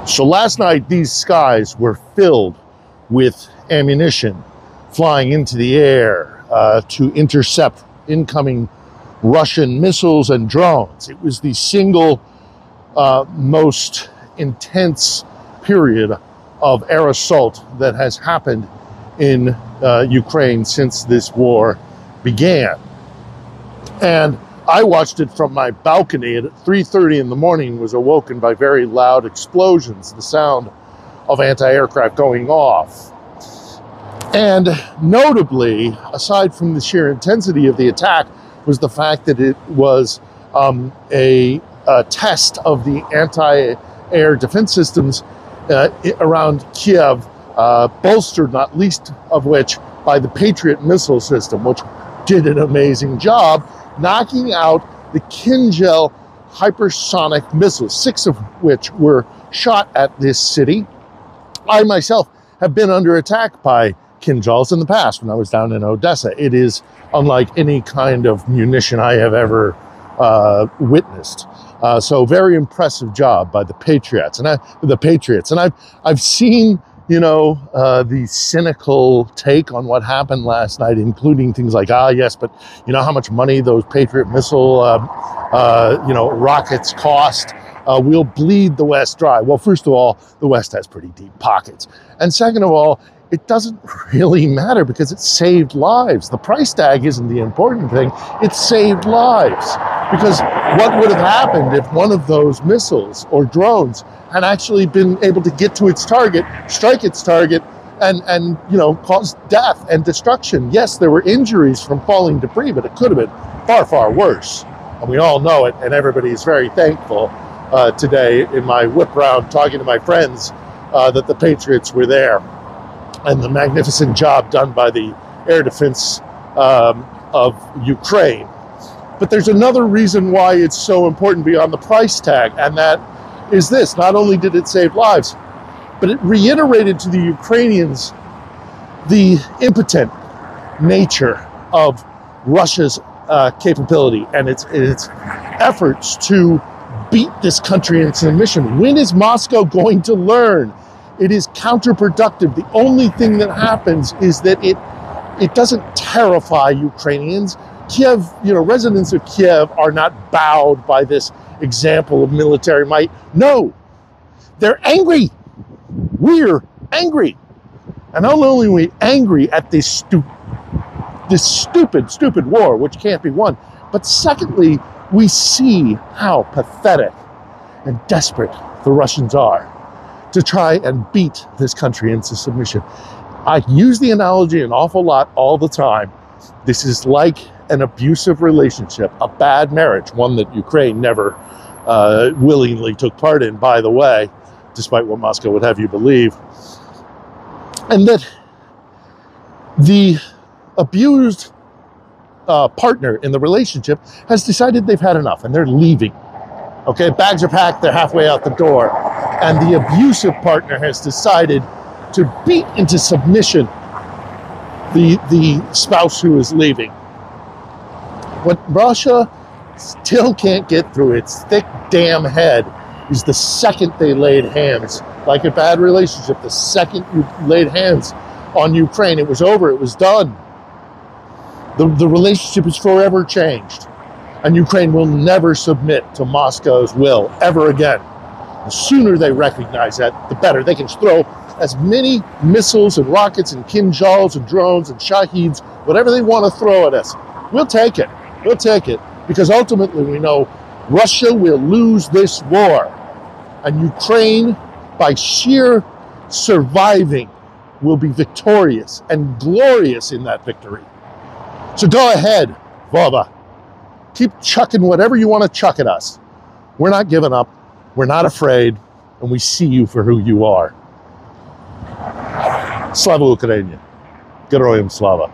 So last night, these skies were filled with ammunition flying into the air to intercept incoming Russian missiles and drones. It was the single most intense period of air assault that has happened in Ukraine since this war began. And I watched it from my balcony at 3:30 in the morning, was awoken by very loud explosions, the sound of anti-aircraft going off. And notably, aside from the sheer intensity of the attack, was the fact that it was a test of the anti-air defense systems around Kyiv, bolstered not least of which by the Patriot missile system, which did an amazing job knocking out the Kyiv hypersonic missiles, 6 of which were shot at this city. I myself have been under attack by Kyiv in the past when I was down in Odessa. It is unlike any kind of munition I have ever witnessed. So very impressive job by the Patriots. And I've seen, you know, the cynical take on what happened last night, including things like, yes, but you know how much money those Patriot missile, rockets cost? We'll bleed the West dry. Well, first of all, the West has pretty deep pockets. And second of all, it doesn't really matter because it saved lives. The price tag isn't the important thing. It saved lives. Because what would have happened if one of those missiles or drones had actually been able to get to its target, strike its target, and cause death and destruction? Yes, there were injuries from falling debris, but it could have been far, far worse. And we all know it, and everybody is very thankful today in my whip round talking to my friends that the Patriots were there. And the magnificent job done by the air defense of Ukraine. But there's another reason why it's so important beyond the price tag, and that is this. Not only did it save lives, but it reiterated to the Ukrainians the impotent nature of Russia's capability and its efforts to beat this country in submission. When is Moscow going to learn? It is counterproductive. The only thing that happens is that it doesn't terrify Ukrainians. Kyiv, residents of Kyiv are not bowed by this example of military might. No, they're angry. We're angry. And not only are we angry at this stupid war, which can't be won, but secondly, we see how pathetic and desperate the Russians are to try and beat this country into submission. I use the analogy an awful lot all the time. This is like an abusive relationship, a bad marriage, one that Ukraine never willingly took part in, by the way, despite what Moscow would have you believe. And that the abused partner in the relationship has decided they've had enough and they're leaving. Okay, bags are packed, they're halfway out the door. And the abusive partner has decided to beat into submission the spouse who is leaving. What Russia still can't get through its thick damn head is the second they laid hands, like a bad relationship, the second you laid hands on Ukraine, it was over, it was done. The relationship is forever changed. And Ukraine will never submit to Moscow's will ever again. The sooner they recognize that, the better. They can throw as many missiles and rockets and Kyiv and drones and Shaheeds, whatever they want to throw at us. We'll take it. We'll take it. Because ultimately we know Russia will lose this war. And Ukraine, by sheer surviving, will be victorious and glorious in that victory. So go ahead, Vova. Keep chucking whatever you want to chuck at us. We're not giving up. We're not afraid, and we see you for who you are. Slava Ukrainian. Героям слава.